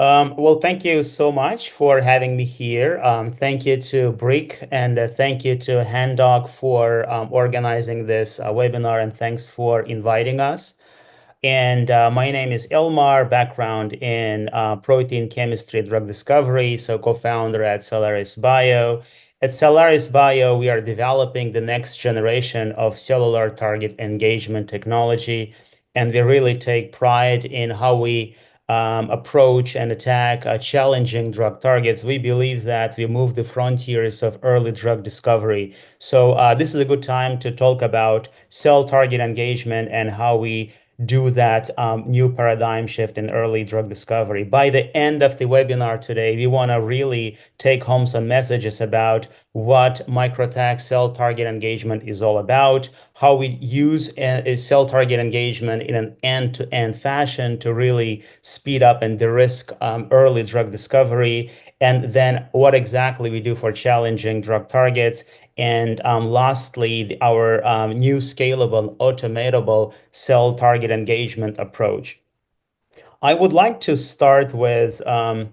Well, thank you so much for having me here. Thank you to Brick and thank you to HandDoc for organizing this webinar, and thanks for inviting us. And my name is Elmar, background in protein chemistry, drug discovery, so co-founder at Cellaris Bio. At Cellaris Bio, we are developing the next generation of cellular target engagement technology, and we really take pride in how we approach and attack challenging drug targets. We believe that we move the frontiers of early drug discovery. So this is a good time to talk about cell target engagement and how we do that new paradigm shift in early drug discovery. By the end of the webinar today, we want to really take home some messages about what microtag cell target engagement is all about, how we use a cell target engagement in an end-to-end fashion to really speed up and de-risk early drug discovery, and then what exactly we do for challenging drug targets. And lastly, our new scalable, automatable cell target engagement approach. I would like to start with the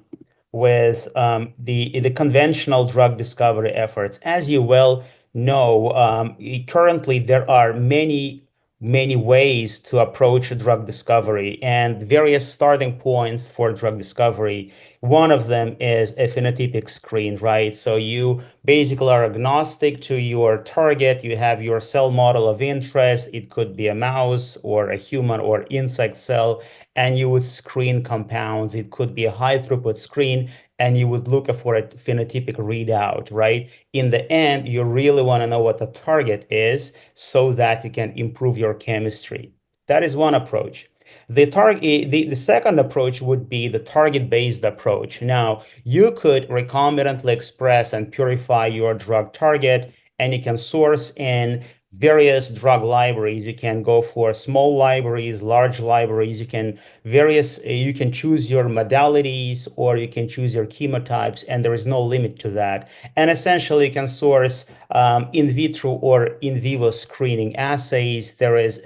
conventional drug discovery efforts. As you well know, currently there are many ways to approach drug discovery and various starting points for drug discovery. One of them is a phenotypic screen, right? So you basically are agnostic to your target. You have your cell model of interest. It could be a mouse or a human or insect cell, and you would screen compounds. It could be a high throughput screen, and you would look for a phenotypic readout, right? In the end, you really want to know what the target is so that you can improve your chemistry. That is one approach. The second approach would be the target-based approach. Now, you could recombinantly express and purify your drug target, and you can source in various drug libraries. You can go for small libraries, large libraries. You can choose your modalities, or you can choose your chemotypes, and there is no limit to that. And essentially, you can source in vitro or in vivo screening assays. There is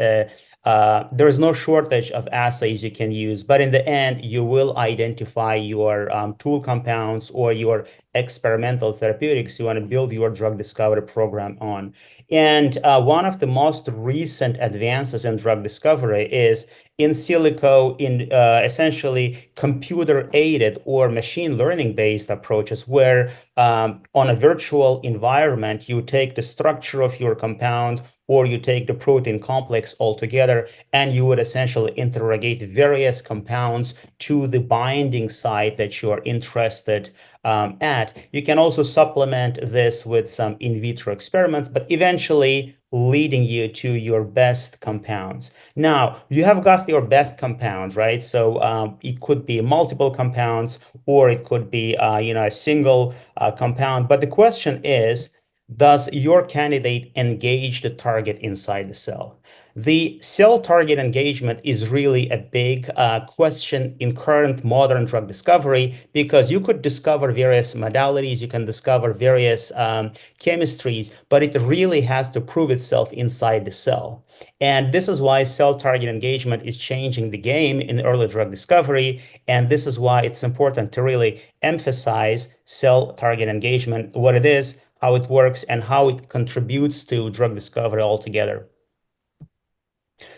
no shortage of assays you can use, but in the end, you will identify your tool compounds or your experimental therapeutics you want to build your drug discovery program on. And one of the most recent advances in drug discovery is in silico, in essentially computer-aided or machine learning-based approaches, where on a virtual environment, you take the structure of your compound or you take the protein complex altogether, and you would essentially interrogate various compounds to the binding site that you are interested at. You can also supplement this with some in vitro experiments, but eventually leading you to your best compounds. Now, you have got your best compounds, right? So it could be multiple compounds, or it could be a single compound. But the question is, does your candidate engage the target inside the cell? The cell target engagement is really a big question in current modern drug discovery, because you could discover various modalities, you can discover various chemistries, but it really has to prove itself inside the cell. And this is why cell target engagement is changing the game in early drug discovery. And this is why it's important to really emphasize cell target engagement, what it is, how it works, and how it contributes to drug discovery altogether.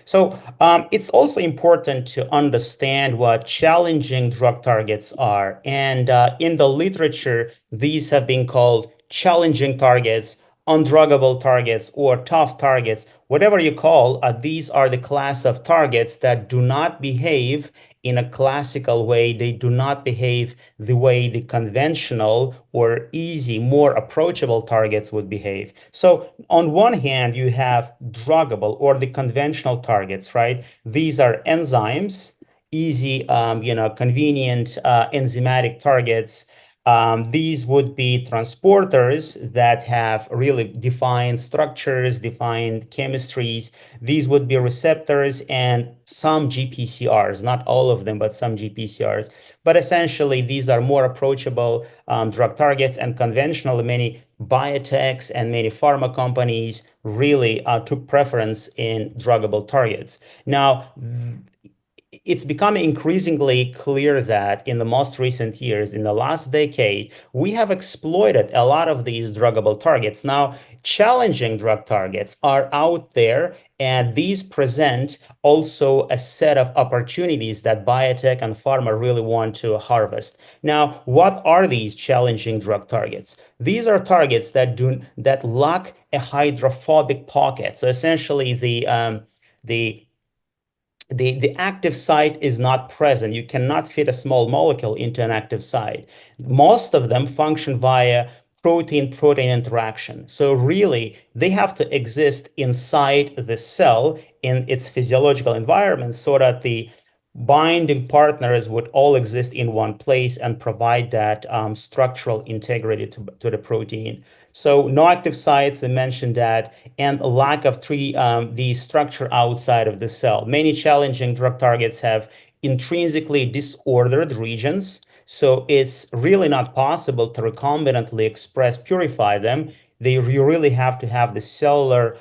So it's also important to understand what challenging drug targets are. And in the literature, these have been called challenging targets, undruggable targets, or tough targets. Whatever you call, these are the class of targets that do not behave in a classical way. They do not behave the way the conventional or easy, more approachable targets would behave. So on one hand, you have druggable or the conventional targets, right? These are enzymes, easy, convenient enzymatic targets. These would be transporters that have really defined structures, defined chemistries. These would be receptors and some GPCRs, not all of them, but some GPCRs. But essentially, these are more approachable drug targets, and conventionally, many biotechs and many pharma companies really took preference in druggable targets. Now, it's becoming increasingly clear that in the most recent years, in the last decade, we have exploited a lot of these druggable targets. Now, challenging drug targets are out there, and these present also a set of opportunities that biotech and pharma really want to harvest. Now, what are these challenging drug targets? These are targets that lack a hydrophobic pocket. So essentially, the the active site is not present. You cannot fit a small molecule into an active site. Most of them function via protein-protein interaction. So really, they have to exist inside the cell in its physiological environment so that the binding partners would all exist in one place and provide that structural integrity to the protein. So no active sites, we mentioned that, and a lack of the structure outside of the cell. Many challenging drug targets have intrinsically disordered regions, so it's really not possible to recombinantly express, purify them. You really have to have the cellular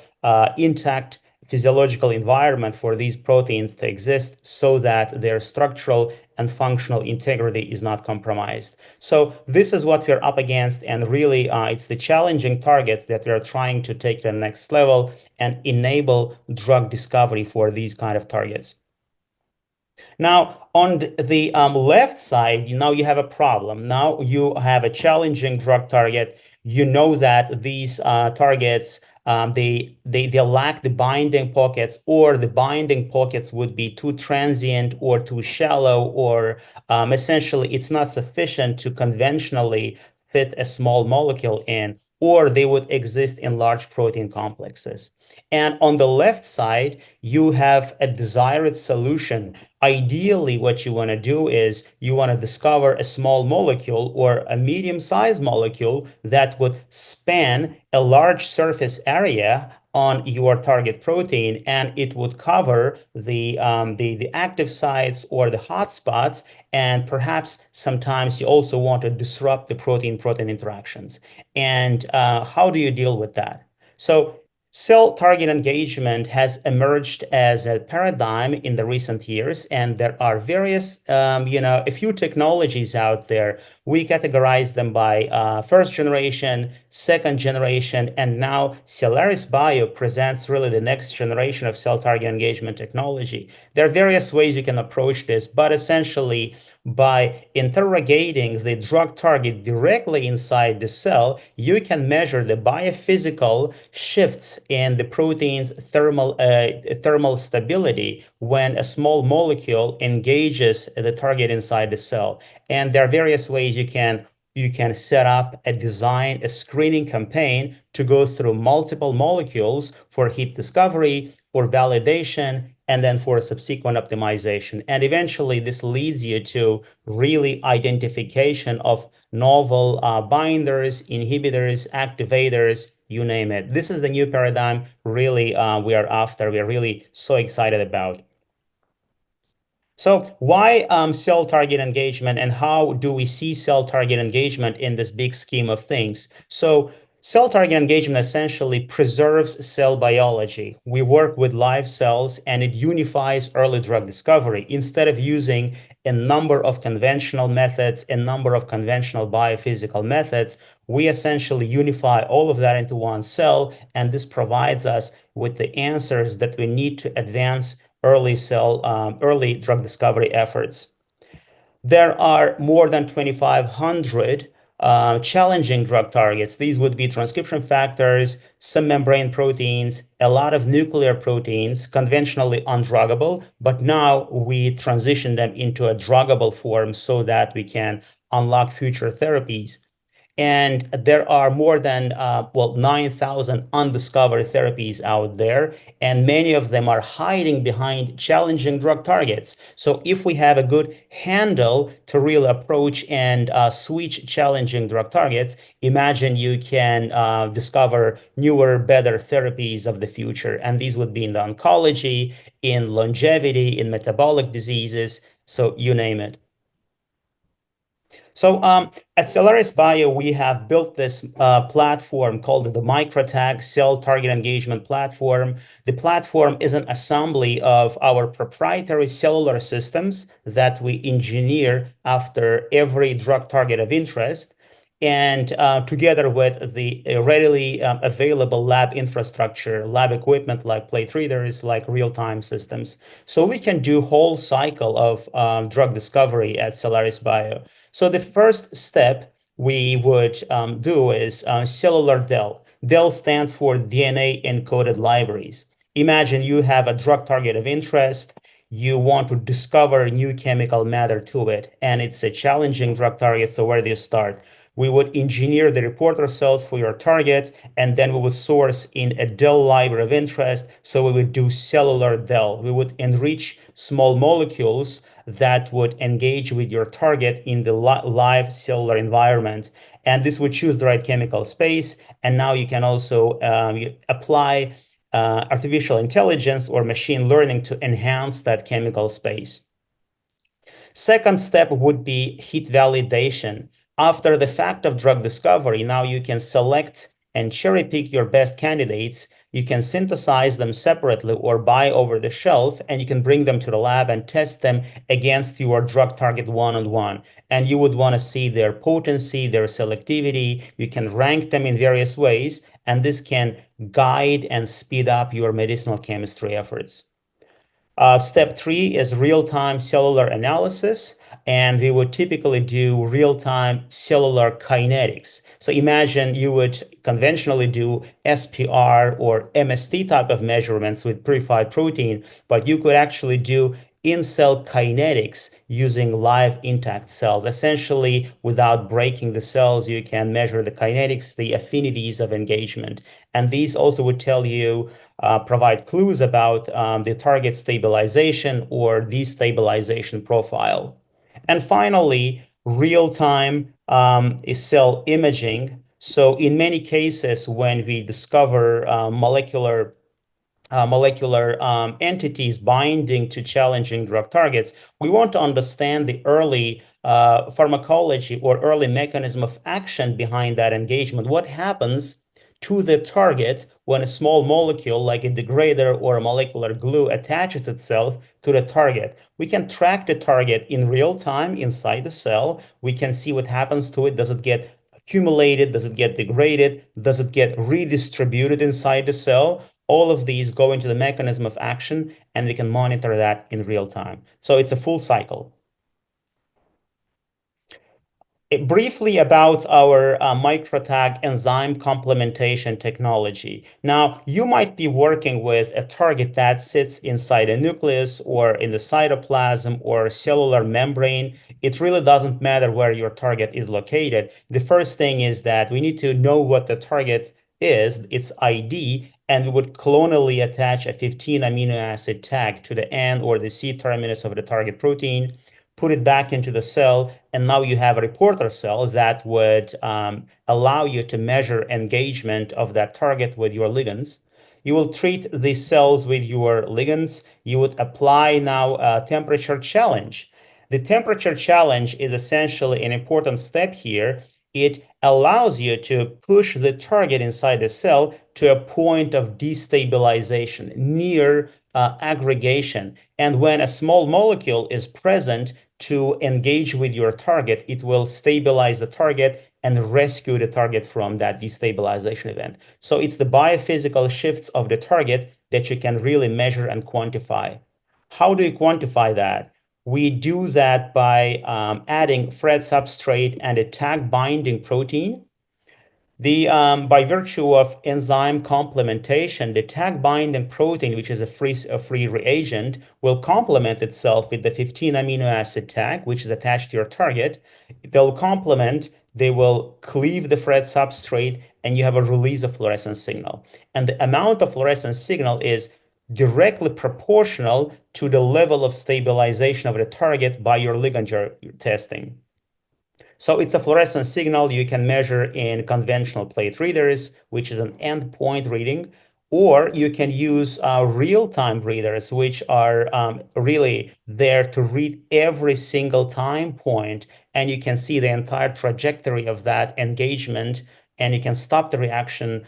intact physiological environment for these proteins to exist so that their structural and functional integrity is not compromised. So this is what we're up against, and really it's the challenging targets that we're trying to take to the next level and enable drug discovery for these kind of targets. Now, on the left side, now you have a problem. Now you have a challenging drug target. You know that these targets they lack the binding pockets, or the binding pockets would be too transient or too shallow, or essentially it's not sufficient to conventionally fit a small molecule in, or they would exist in large protein complexes. And on the left side, you have a desired solution. Ideally, what you want to do is you want to discover a small molecule or a medium-sized molecule that would span a large surface area on your target protein, and it would cover the active sites or the hot spots, and perhaps sometimes you also want to disrupt the protein-protein interactions. And how do you deal with that? So cell target engagement has emerged as a paradigm in the recent years, and there are various, a few technologies out there. We categorize them by first generation, second generation, and now Cellares Bio presents really the next generation of cell target engagement technology. There are various ways you can approach this, but essentially, by interrogating the drug target directly inside the cell, you can measure the biophysical shifts in the protein's thermal stability when a small molecule engages the target inside the cell. And there are various ways you can set up a screening campaign to go through multiple molecules for hit discovery, for validation, and then for subsequent optimization. And eventually, this leads you to really identification of novel binders, inhibitors, activators, you name it. This is the new paradigm really we are really so excited about. So why cell target engagement, and how do we see cell target engagement in this big scheme of things? So cell target engagement essentially preserves cell biology. We work with live cells, and it unifies early drug discovery. Instead of using a number of conventional methods, a number of conventional biophysical methods, we essentially unify all of that into one cell, and this provides us with the answers that we need to advance early drug discovery efforts. There are more than 2,500 challenging drug targets. These would be transcription factors, some membrane proteins, a lot of nuclear proteins, conventionally undruggable, but now we transition them into a druggable form so that we can unlock future therapies. And there are more than 9,000 undiscovered therapies out there, and many of them are hiding behind challenging drug targets. So if we have a good handle to real approach and switch challenging drug targets, imagine you can discover newer, better therapies of the future. And these would be in the oncology, in longevity, in metabolic diseases, so you name it. So at Cellares Bio, we have built this platform called the MicroTag Cell Target Engagement Platform. The platform is an assembly of our proprietary cellular systems that we engineer after every drug target of interest, and together with the readily available lab infrastructure, lab equipment like plate readers, like real-time systems. So we can do whole cycle of drug discovery at Cellares Bio. So the first step we would do is cellular DEL. DEL stands for DNA encoded libraries. Imagine you have a drug target of interest. You want to discover new chemical matter to it, and it's a challenging drug target. So where do you start? We would engineer the reporter cells for your target, and then we would source in a DEL library of interest. So we would do cellular DEL. We would enrich small molecules that would engage with your target in the live cellular environment. And this would choose the right chemical space. And now you can also apply artificial intelligence or machine learning to enhance that chemical space. Second step would be hit validation. After the fact of drug discovery, now you can select and cherry pick your best candidates. You can synthesize them separately or buy over the shelf, and you can bring them to the lab and test them against your drug target one-on-one. And you would want to see their potency, their selectivity. You can rank them in various ways, and this can guide and speed up your medicinal chemistry efforts. Step three is real-time cellular analysis, and we would typically do real-time cellular kinetics. So imagine you would conventionally do SPR or MST type of measurements with purified protein, but you could actually do in-cell kinetics using live intact cells. Essentially, without breaking the cells, you can measure the kinetics, the affinities of engagement. And these also would tell you, provide clues about the target stabilization or destabilization profile. And finally, real-time is cell imaging. So in many cases, when we discover molecular entities binding to challenging drug targets, we want to understand the early pharmacology or early mechanism of action behind that engagement. What happens to the target when a small molecule like a degrader or a molecular glue attaches itself to the target? We can track the target in real time inside the cell. We can see what happens to it. Does it get accumulated? Does it get degraded? Does it get redistributed inside the cell? All of these go into the mechanism of action, and we can monitor that in real time. So it's a full cycle. Briefly about our MicroTag enzyme complementation technology. Now, you might be working with a target that sits inside a nucleus or in the cytoplasm or cellular membrane. It really doesn't matter where your target is located. The first thing is that we need to know what the target is, its ID, and we would clonally attach a 15 amino acid tag to the N or the C terminus of the target protein, put it back into the cell, and now you have a reporter cell that would allow you to measure engagement of that target with your ligands. You will treat these cells with your ligands. You would apply now a temperature challenge. The temperature challenge is essentially an important step here. It allows you to push the target inside the cell to a point of destabilization, near aggregation. And when a small molecule is present to engage with your target, it will stabilize the target and rescue the target from that destabilization event. So it's the biophysical shifts of the target that you can really measure and quantify. How do you quantify that? We do that by adding Fred substrate and a tag binding protein. By virtue of enzyme complementation, the tag binding protein, which is a free reagent, will complement itself with the 15 amino acid tag, which is attached to your target. They'll complement, they will cleave the Fred substrate, and you have a release of fluorescence signal. And the amount of fluorescence signal is directly proportional to the level of stabilization of the target by your ligand testing. So it's a fluorescence signal you can measure in conventional plate readers, which is an endpoint reading, Or you can use real-time readers, which are really there to read every single time point, and you can see the entire trajectory of that engagement, and you can stop the reaction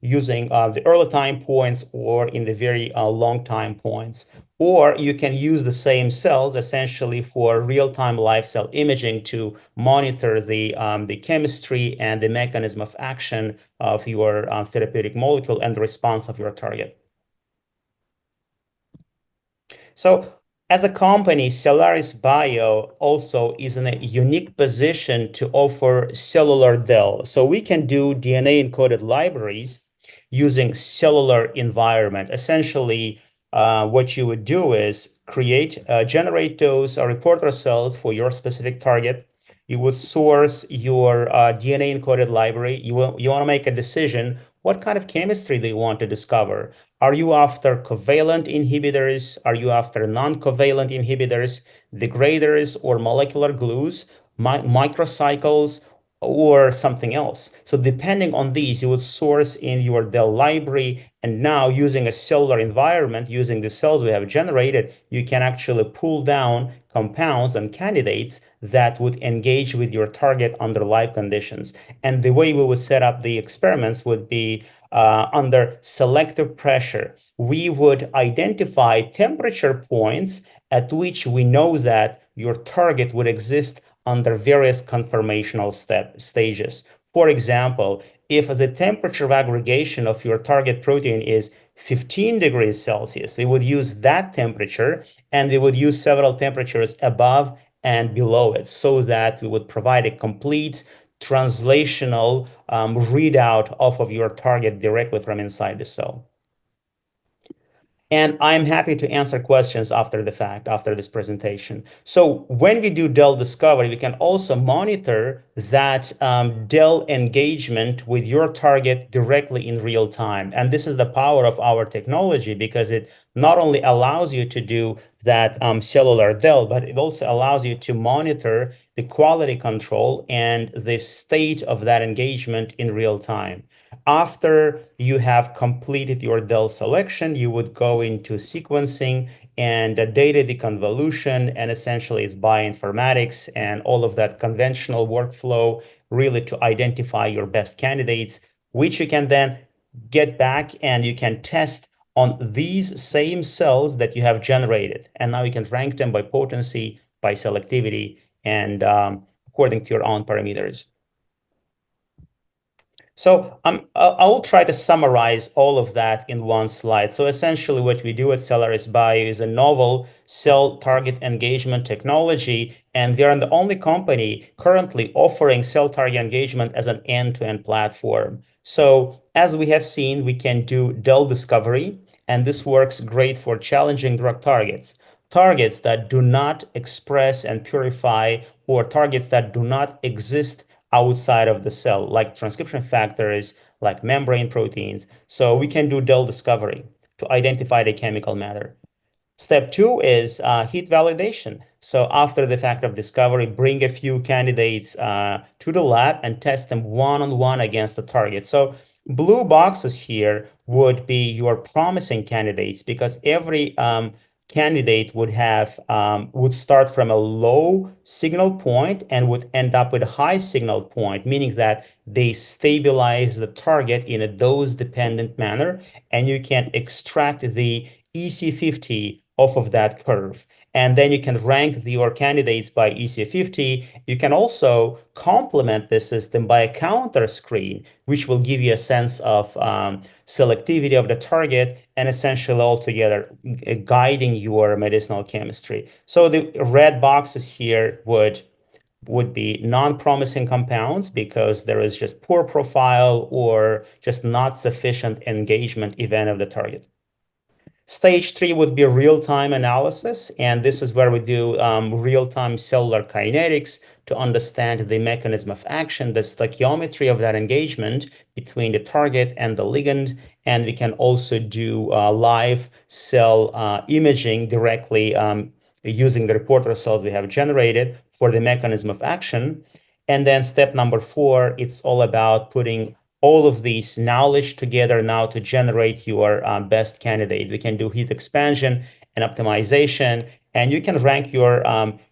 using the early time points or in the very long time points. Or you can use the same cells essentially for real-time live cell imaging to monitor the chemistry and the mechanism of action of your therapeutic molecule and the response of your target. So as a company, Cellaris Bio also is in a unique position to offer cellular DEL. So we can do DNA encoded libraries using cellular environment. Essentially, what you would do is generate those reporter cells for your specific target. You would source your DNA encoded library. You want to make a decision. What kind of chemistry do you want to discover? Are you after covalent inhibitors? Are you after non-covalent inhibitors, degraders, or molecular glues, microcycles, or something else? So depending on these, you would source in your DEL library. And now using a cellular environment, using the cells we have generated, you can actually pull down compounds and candidates that would engage with your target under live conditions. And the way we would set up the experiments would be under selective pressure. We would identify temperature points at which we know that your target would exist under various conformational stages. For example, if the temperature of aggregation of your target protein is 15 degrees Celsius, we would use that temperature, and we would use several temperatures above and below it so that we would provide a complete translational readout off of your target directly from inside the cell. And I'm happy to answer questions after the fact, after this presentation. So when we do DEL discovery, we can also monitor that DEL engagement with your target directly in real time. And this is the power of our technology, because it not only allows you to do that cellular DEL, but it also allows you to monitor the quality control and the state of that engagement in real time. After you have completed your DEL selection, you would go into sequencing and data deconvolution, and essentially it's bioinformatics and all of that conventional workflow really to identify your best candidates, which you can then get back and you can test on these same cells that you have generated. And now you can rank them by potency, by selectivity, and according to your own parameters. So I will try to summarize all of that in one slide. So essentially what we do at Cellaris Bio is a novel cell target engagement technology, and we are the only company currently offering cell target engagement as an end-to-end platform. So as we have seen, we can do DEL discovery, and this works great for challenging drug targets. Targets that do not express and purify, or targets that do not exist outside of the cell, like transcription factors, like membrane proteins. So we can do DEL discovery to identify the chemical matter. Step two is heat validation. So after the fact of discovery, bring a few candidates to the lab and test them one-on-one against the target. So blue boxes here would be your promising candidates, because every candidate would start from a low signal point and would end up with a high signal point, meaning that they stabilize the target in a dose-dependent manner, and you can extract the EC50 off of that curve. And then you can rank your candidates by EC50. You can also complement the system by a counter screen, which will give you a sense of selectivity of the target and essentially altogether guiding your medicinal chemistry. So the red boxes here would be non-promising compounds because there is just poor profile or just not sufficient engagement event of the target. Stage three would be real-time analysis, and this is where we do real-time cellular kinetics to understand the mechanism of action, the stoichiometry of that engagement between the target and the ligand, and we can also do live cell imaging directly using the reporter cells we have generated for the mechanism of action. And then step number four, it's all about putting all of these knowledge together now to generate your best candidate. We can do heat expansion and optimization, and you can rank your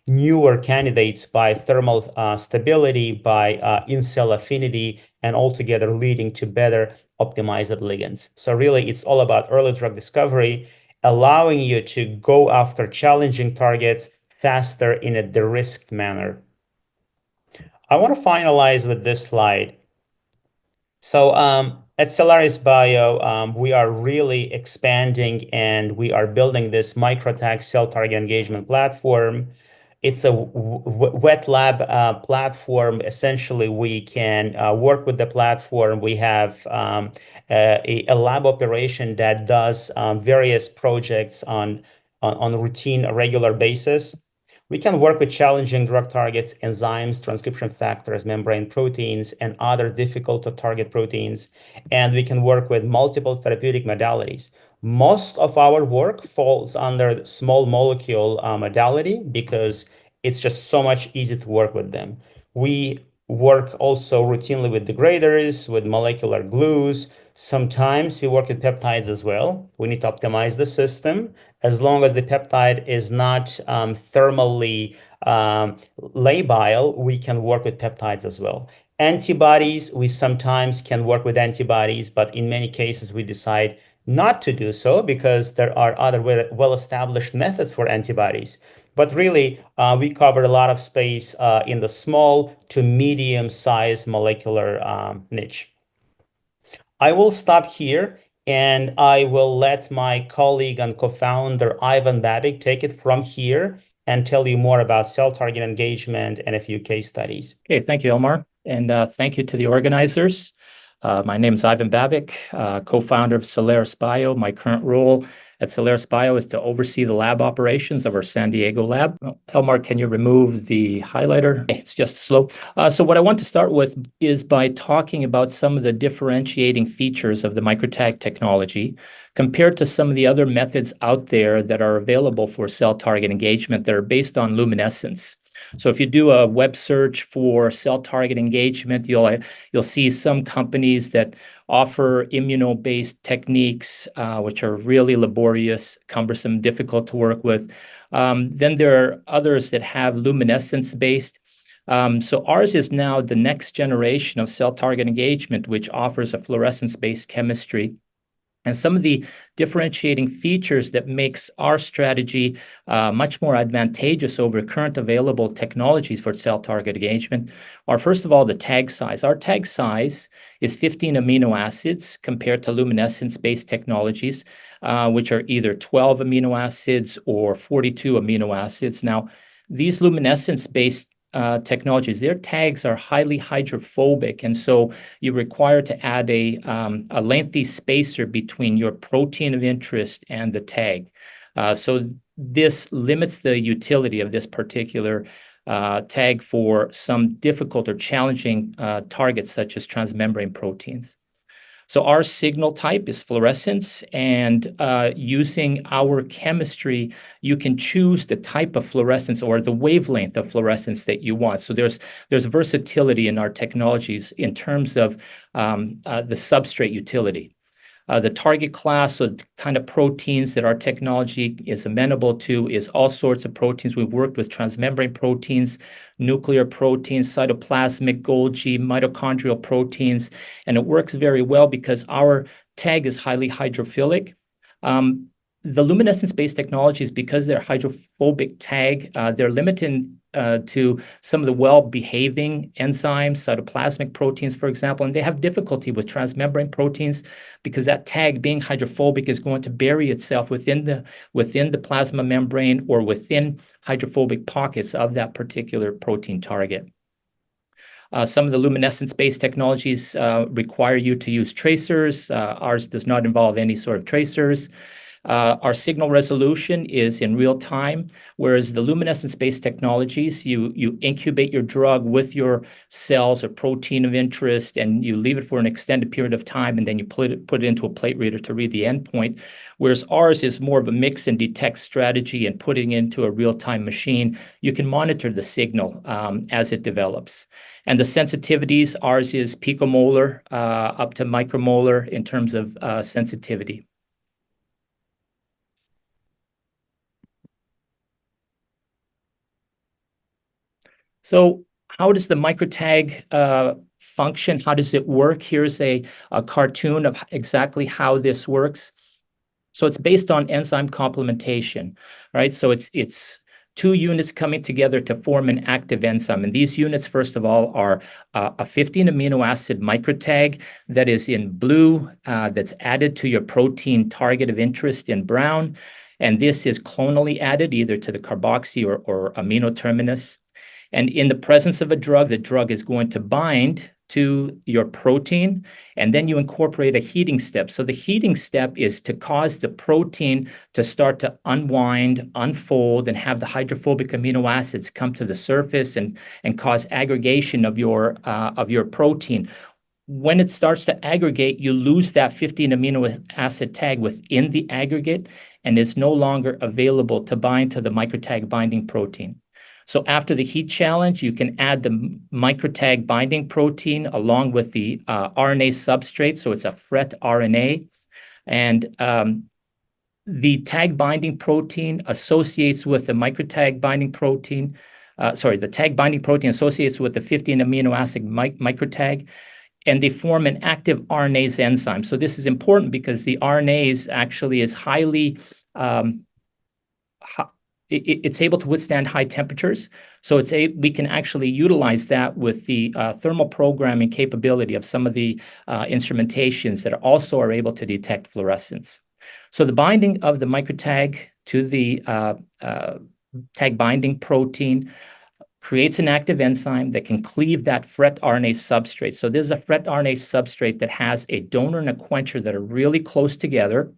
newer candidates by thermal stability, by in-cell affinity, and altogether leading to better optimized ligands. So really, it's all about early drug discovery, allowing you to go after challenging targets faster in a de-risked manner. I want to finalize with this slide. So at Solaris Bio, we are really expanding and we are building this microtag cell target engagement platform. It's a wet lab platform. Essentially, we can work with the platform. We have a lab operation that does various projects on routine, a regular basis. We can work with challenging drug targets, enzymes, transcription factors, membrane proteins, and other difficult to target proteins. And we can work with multiple therapeutic modalities. Most of our work falls under small molecule modality because it's just so much easier to work with them. We work also routinely with degraders, with molecular glues. Sometimes we work with peptides as well. We need to optimize the system as long as the peptide is not thermally labile, we can work with peptides as well. Antibodies, we sometimes can work with antibodies, but in many cases we decide not to do so because there are other well-established methods for antibodies. But really, we cover a lot of space in the small to medium-sized molecular niche. I will stop here and I will let my colleague and co-founder Ivan Babik take it from here and tell you more about cell target engagement and a few case studies. Okay, thank you, Elmar. And thank you to the organizers. My name is Ivan Babik, co-founder of Solaris Bio. My current role at Solaris Bio is to oversee the lab operations of our San Diego lab. Elmar, can you remove the highlighter? It's just slow. So what I want to start with is by talking about some of the differentiating features of the microtag technology compared to some of the other methods out there that are available for cell target engagement that are based on luminescence. So if you do a web search for cell target engagement, you'll see some companies that offer immuno-based techniques, which are really laborious, cumbersome, difficult to work with. Then there are others that have luminescence-based. So ours is now the next generation of cell target engagement, which offers a fluorescence-based chemistry. And some of the differentiating features that makes our strategy much more advantageous over current available technologies for cell target engagement are, first of all, the tag size. Our tag size is 15 amino acids compared to luminescence-based technologies, which are either 12 amino acids or 42 amino acids. Now, these luminescence-based technologies, their tags are highly hydrophobic, and so you require to add a lengthy spacer between your protein of interest and the tag. So this limits the utility of this particular tag for some difficult or challenging targets such as transmembrane proteins. So our signal type is fluorescence, and using our chemistry, you can choose the type of fluorescence or the wavelength of fluorescence that you want. So there's versatility in our technologies in terms of the substrate utility. The target class, so the kind of proteins that our technology is amenable to, is all sorts of proteins. We've worked with transmembrane proteins, nuclear proteins, cytoplasmic, Golgi, mitochondrial proteins, and it works very well because our tag is highly hydrophilic. The luminescence-based technologies, because they're hydrophobic tag, they're limited to some of the well-behaving enzymes, cytoplasmic proteins, for example, and they have difficulty with transmembrane proteins because that tag, being hydrophobic, is going to bury itself within the plasma membrane or within hydrophobic pockets of that particular protein target. Some of the luminescence-based technologies require you to use tracers. Ours does not involve any sort of tracers. Our signal resolution is in real time, whereas the luminescence-based technologies, you incubate your drug with your cells or protein of interest, and you leave it for an extended period of time, and then you put it into a plate reader to read the endpoint. Whereas ours is more of a mix and detect strategy, and putting into a real-time machine, you can monitor the signal as it develops. And the sensitivities, ours is picomolar up to micromolar in terms of sensitivity. So how does the microtag function? How does it work? Here's a cartoon of exactly how this works. So it's based on enzyme complementation, right? So it's two units coming together to form an active enzyme. And these units, first of all, are a 15 amino acid microtag that is in blue, that's added to your protein target of interest in brown. And this is clonally added either to the carboxy or amino terminus. And in the presence of a drug, the drug is going to bind to your protein, and then you incorporate a heating step. So the heating step is to cause the protein to start to unwind, unfold, and have the hydrophobic amino acids come to the surface and cause aggregation of your protein. When it starts to aggregate, you lose that 15 amino acid tag within the aggregate, and is no longer available to bind to the microtag binding protein. So after the heat challenge, you can add the microtag binding protein along with the RNA substrate. So it's a FRET RNA. And the tag binding protein associates with the microtag binding protein. The tag binding protein associates with the 15 amino acid microtag, and they form an active RNase enzyme. So this is important because the RNase actually is highly it's able to withstand high temperatures. So we can actually utilize that with the thermal programming capability of some of the instrumentations that also are able to detect fluorescence. So the binding of the microtag to the tag binding protein creates an active enzyme that can cleave that FRET RNA substrate. So this is a FRET RNA substrate that has a donor and a quencher that are really close together.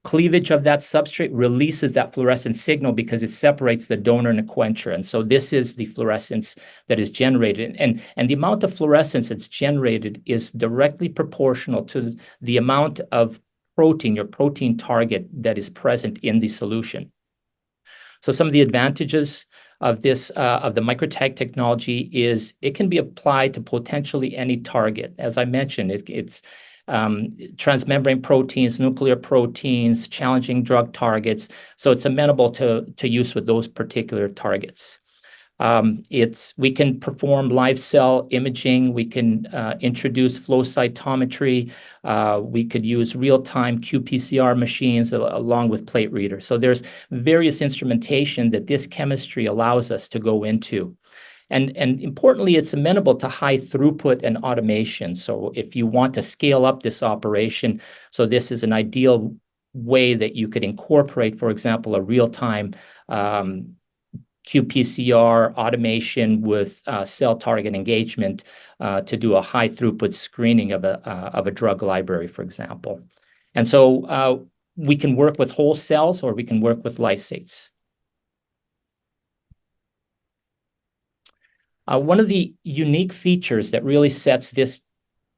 Cleavage of that substrate releases that fluorescent signal because it separates the donor and the quencher. And so this is the fluorescence that is generated. And the amount of fluorescence that's generated is directly proportional to the amount of protein, your protein target, that is present in the solution. So some of the advantages of this, of the microtag technology, is it can be applied to potentially any target. As I mentioned, it's transmembrane proteins, nuclear proteins, challenging drug targets. So it's amenable to use with those particular targets. We can perform live cell imaging. We can introduce flow cytometry. We could use real-time qPCR machines along with plate readers. So there's various instrumentation that this chemistry allows us to go into. And importantly, it's amenable to high throughput and automation. So if you want to scale up this operation, so this is an ideal way that you could incorporate, for example, a real-time qPCR automation with cell target engagement to do a high throughput screening of a drug library, for example. And so we can work with whole cells, or we can work with lysates. One of the unique features that really sets this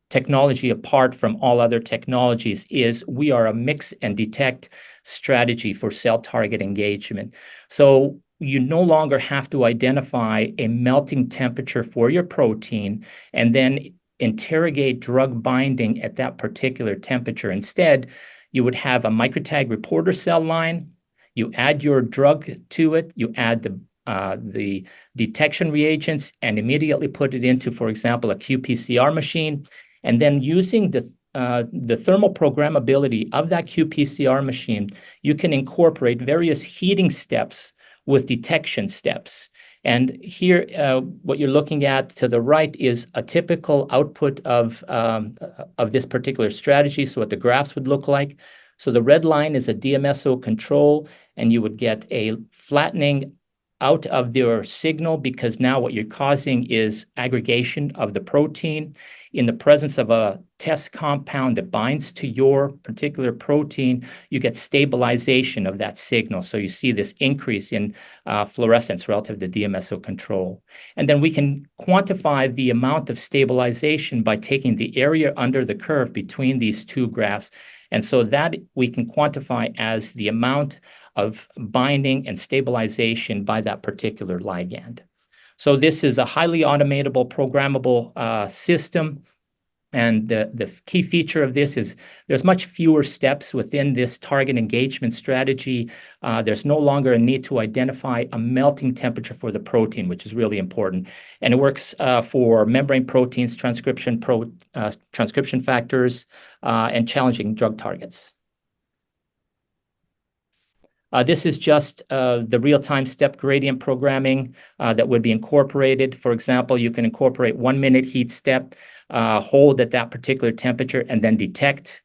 technology apart from all other technologies is we are a mix and detect strategy for cell target engagement. So you no longer have to identify a melting temperature for your protein and then interrogate drug binding at that particular temperature. Instead, you would have a microtag reporter cell line, you add your drug to it, you add the detection reagents, and immediately put it into, for example, a qPCR machine. And then using the thermal programmability of that qPCR machine, you can incorporate various heating steps with detection steps. And here, what you're looking at to the right is a typical output of this particular strategy. So what the graphs would look like. So the red line is a DMSO control, and you would get a flattening out of their signal, because now what you're causing is aggregation of the protein. In the presence of a test compound that binds to your particular protein, you get stabilization of that signal. So you see this increase in fluorescence relative to DMSO control. And then we can quantify the amount of stabilization by taking the area under the curve between these two graphs. And so that we can quantify as the amount of binding and stabilization by that particular ligand. So this is a highly automatable, programmable system. And the key feature of this is there's much fewer steps within this target engagement strategy. There's no longer a need to identify a melting temperature for the protein, which is really important. And it works for membrane proteins, transcription factors, and challenging drug targets. This is just the real-time step gradient programming that would be incorporated. For example, you can incorporate 1 minute heat step, hold at that particular temperature, and then detect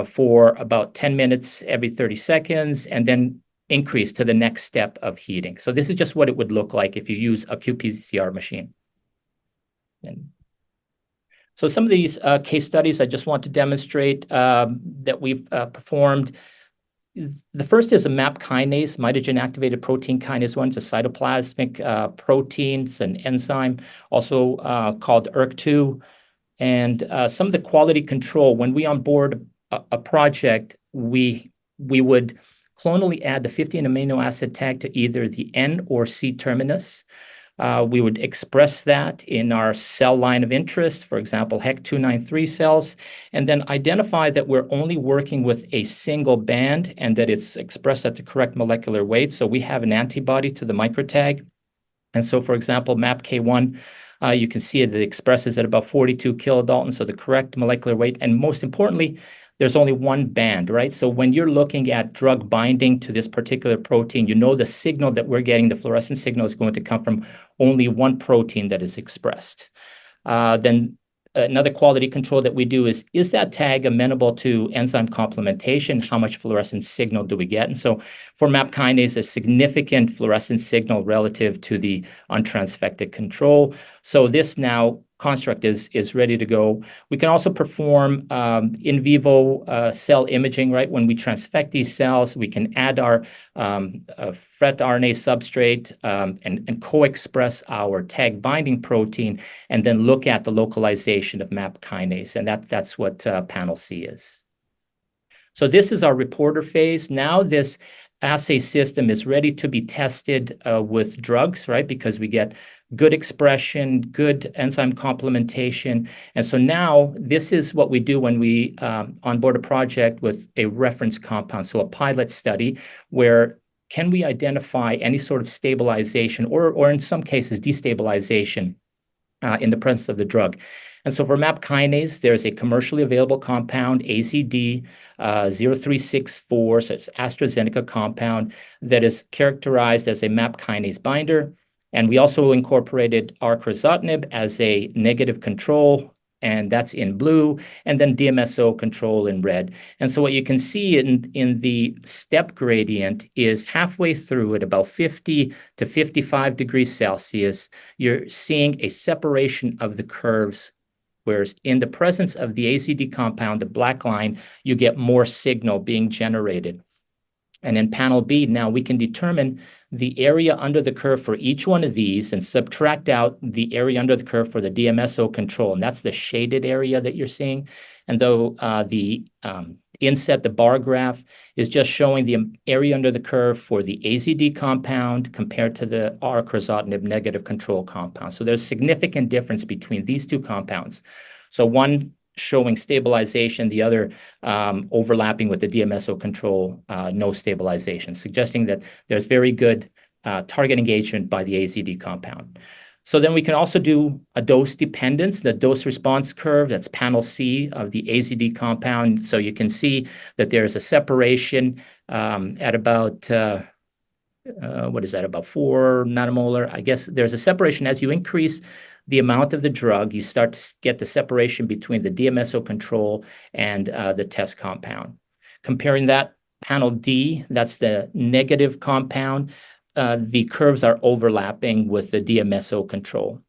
for about 10 minutes every 30 seconds, and then increase to the next step of heating. So this is just what it would look like if you use a qPCR machine. So some of these case studies I just want to demonstrate that we've performed. The first is a MAP kinase, mitogen activated protein kinase 1. It's a cytoplasmic protein. It's an enzyme, also called ERK2. And some of the quality control, when we onboard a project, we would clonally add the 15 amino acid tag to either the N or C terminus. We would express that in our cell line of interest, for example, HEC293 cells, and then identify that we're only working with a single band and that it's expressed at the correct molecular weight. So we have an antibody to the microtag. And so, for example, MAPK1, you can see it expresses at about 42 kilodalton, so the correct molecular weight. And most importantly, there's only one band, right? So when you're looking at drug binding to this particular protein, you know the signal that we're getting, the fluorescent signal, is going to come from only one protein that is expressed. Then another quality control that we do is that tag amenable to enzyme complementation? How much fluorescent signal do we get? And so for MAP kinase, a significant fluorescent signal relative to the untransfected control. So this now construct is ready to go. We can also perform in vivo cell imaging, right? When we transfect these cells, we can add our FRET RNA substrate and co-express our tag binding protein, and then look at the localization of MAP kinase. And that's what panel C is. So this is our reporter phase. Now this assay system is ready to be tested with drugs, right? Because we get good expression, good enzyme complementation. And so now this is what we do when we onboard a project with a reference compound, so a pilot study where can we identify any sort of stabilization or in some cases destabilization in the presence of the drug. And so for MAP kinase, there's a commercially available compound, AZD 0364, so it's AstraZeneca compound that is characterized as a MAP kinase binder. And we also incorporated crizotinib as a negative control, and that's in blue, and then DMSO control in red. And so what you can see in the step gradient is halfway through at about 50 to 55 degrees Celsius, you're seeing a separation of the curves, whereas in the presence of the AZD compound, the black line, you get more signal being generated. And in panel B, now we can determine the area under the curve for each one of these and subtract out the area under the curve for the DMSO control. And that's the shaded area that you're seeing. And though the inset, the bar graph, is just showing the area under the curve for the AZD compound compared to the crizotinib negative control compound. So there's significant difference between these two compounds. So one showing stabilization, the other overlapping with the DMSO control, no stabilization, suggesting that there's very good target engagement by the AZD compound. So then we can also do a dose dependence, the dose response curve, that's panel C of the AZD compound. So you can see that there's a separation at about, what is that, about 4 nanomolar. I guess there's a separation as you increase the amount of the drug, you start to get the separation between the DMSO control and the test compound. Comparing that, panel D, that's the negative compound. the curves are overlapping with the DMSO control.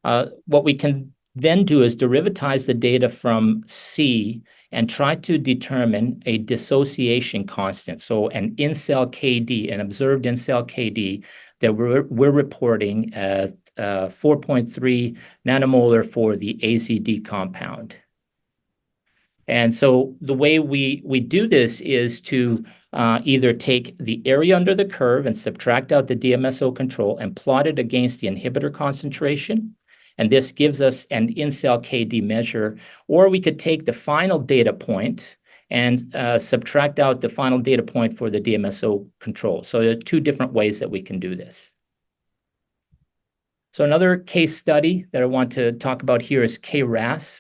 What we can then do is derivatize the data from C and try to determine a dissociation constant. So an in-cell KD, an observed in-cell KD that we're reporting as 4.3 nanomolar for the AZD compound. And so the way we do this is to either take the area under the curve and subtract out the DMSO control and plot it against the inhibitor concentration. And this gives us an in-cell KD measure, or we could take the final data point and subtract out the final data point for the DMSO control. So there are two different ways that we can do this. So another case study that I want to talk about here is KRAS.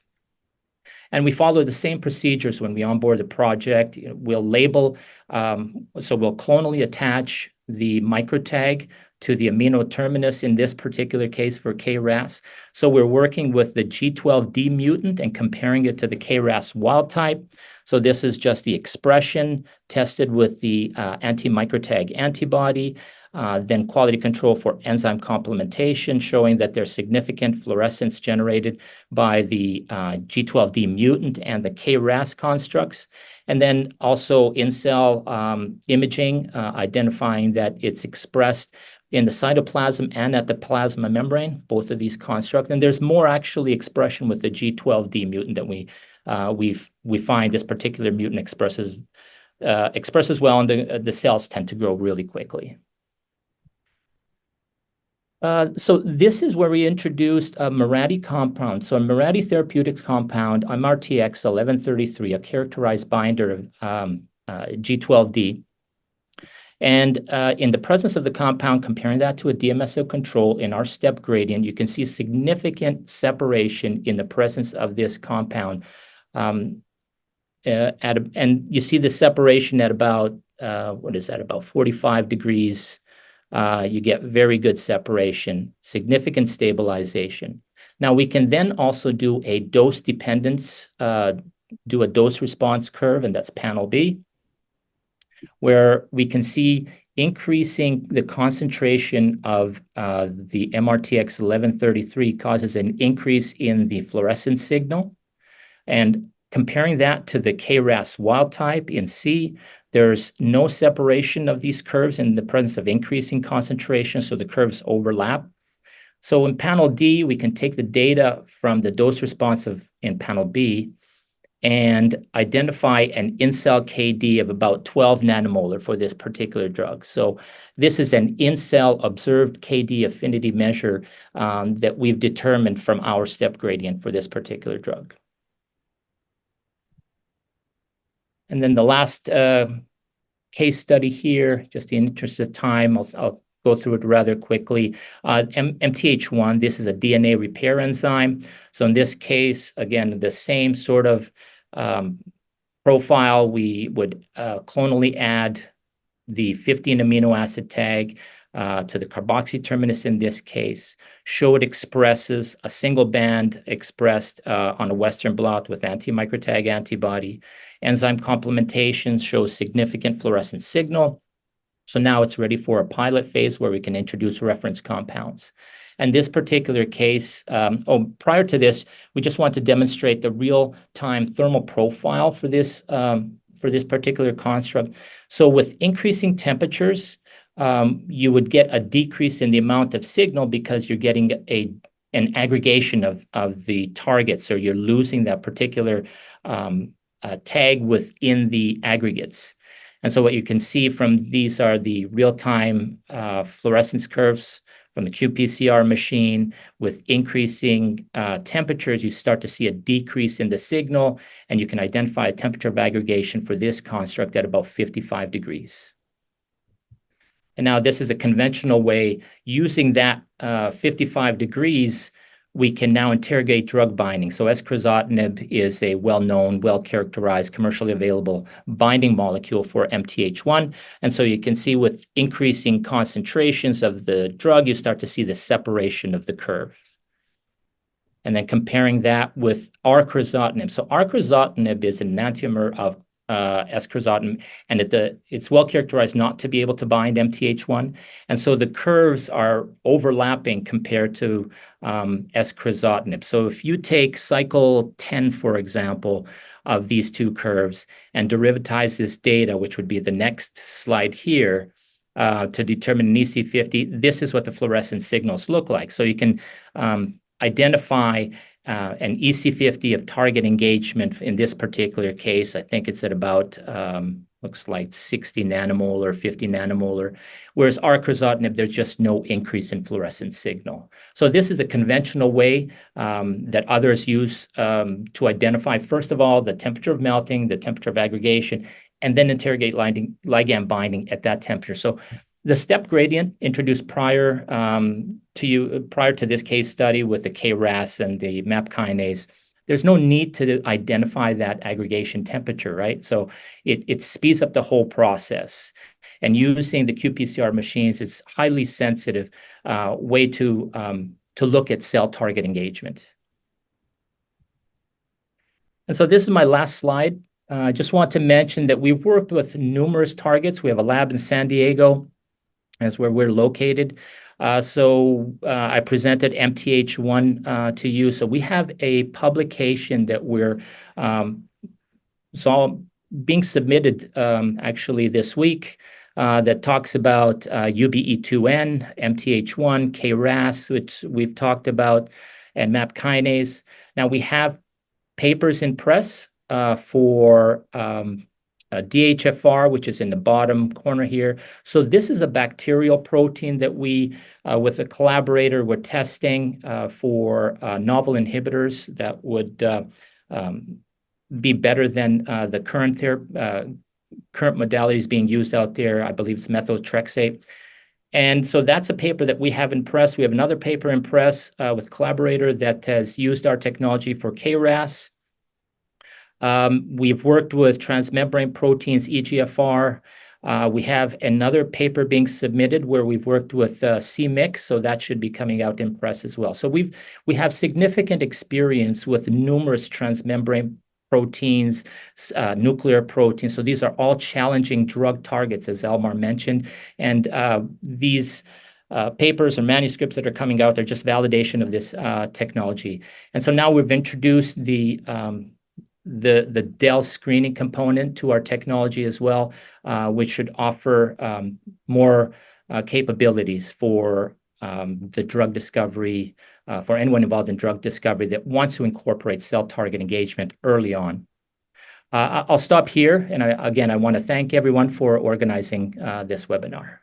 And we follow the same procedures when we onboard the project. We'll label, so we'll clonally attach the microtag to the amino terminus in this particular case for KRAS. So we're working with the G12D mutant and comparing it to the KRAS wild type. So this is just the expression tested with the anti-microtag antibody. Then quality control for enzyme complementation, showing that there's significant fluorescence generated by the G12D mutant and the KRAS constructs. And then also in-cell imaging, identifying that it's expressed in the cytoplasm and at the plasma membrane, both of these constructs. And there's more actually expression with the G12D mutant that we find this particular mutant expresses well, and the cells tend to grow really quickly. So this is where we introduced a Mirati compound. So a Mirati Therapeutics compound, MRTX 1133, a characterized binder of G12D. And in the presence of the compound, comparing that to a DMSO control in our step gradient, you can see significant separation in the presence of this compound. And you see the separation at about, about 45 degrees. You get very good separation, significant stabilization. Now, we can then also do a dose dependence, do a dose response curve, and that's panel B, where we can see increasing the concentration of the MRTX 1133 causes an increase in the fluorescence signal. And comparing that to the KRAS wild type in C, there's no separation of these curves in the presence of increasing concentration, so the curves overlap. So in panel D, we can take the data from the dose responsive in panel B and identify an in-cell KD of about 12 nanomolar for this particular drug. So this is an in-cell observed KD affinity measure that we've determined from our step gradient for this particular drug. And then the last case study here, just in the interest of time, I'll go through it rather quickly. MTH1, this is a DNA repair enzyme. So in this case, again, the same sort of profile. We would clonally add the 15 amino acid tag to the carboxy terminus in this case, show it expresses a single band expressed on a Western blot with anti-microtag antibody. Enzyme complementation shows significant fluorescent signal. So now it's ready for a pilot phase where we can introduce reference compounds. And this particular case, prior to this, we just want to demonstrate the real-time thermal profile for this particular construct. So with increasing temperatures, you would get a decrease in the amount of signal because you're getting an aggregation of the target. So you're losing that particular tag within the aggregates. And so what you can see from these are the real-time fluorescence curves from the qPCR machine. With increasing temperatures, you start to see a decrease in the signal, and you can identify a temperature of aggregation for this construct at about 55 degrees. And now this is a conventional way. Using that 55 degrees, we can now interrogate drug binding. So crizotinib is a well-known, well-characterized, commercially available binding molecule for MTH1. And so you can see with increasing concentrations of the drug, you start to see the separation of the curves. And then comparing that with arcrizotinib. So arcrizotinib is an enantiomer of S-crizotinib, and it's well characterized not to be able to bind MTH1. And so the curves are overlapping compared to S-crizotinib. So if you take cycle 10, for example, of these two curves and derivatize this data, which would be the next slide here, to determine an EC50, this is what the fluorescent signals look like. So you can identify an EC50 of target engagement in this particular case. I think it's at about, looks like 60 nanomolar, 50 nanomolar, whereas R-crizotinib, there's just no increase in fluorescent signal. So this is a conventional way that others use to identify, first of all, the temperature of melting, the temperature of aggregation, and then interrogate ligand binding at that temperature. So the step gradient introduced prior to this case study with the KRAS and the MAP kinase, there's no need to identify that aggregation temperature, right? So it speeds up the whole process. And using the qPCR machines, it's highly sensitive way to look at cell target engagement. And so this is my last slide. I just want to mention that we've worked with numerous targets. We have a lab in San Diego. That's where we're located. I presented MTH1 to you. So we have a publication that we're being submitted actually this week that talks about UBE2N, MTH1, KRAS, which we've talked about, and MAP kinase. Now we have papers in press for DHFR, which is in the bottom corner here. So this is a bacterial protein that we, with a collaborator, we're testing for novel inhibitors that would be better than the current modalities being used out there. I believe it's methotrexate. And so that's a paper that we have in press. We have another paper in press with a collaborator that has used our technology for KRAS. We've worked with transmembrane proteins, EGFR. We have another paper being submitted where we've worked with c-Myc, so that should be coming out in press as well. So we have significant experience with numerous transmembrane proteins, nuclear proteins. So these are all challenging drug targets, as Elmar mentioned. And these papers or manuscripts that are coming out, they're just validation of this technology. And so now we've introduced the DEL screening component to our technology as well, which should offer more capabilities for the drug discovery, for anyone involved in drug discovery that wants to incorporate cell target engagement early on. I'll stop here. And again, I want to thank everyone for organizing this webinar.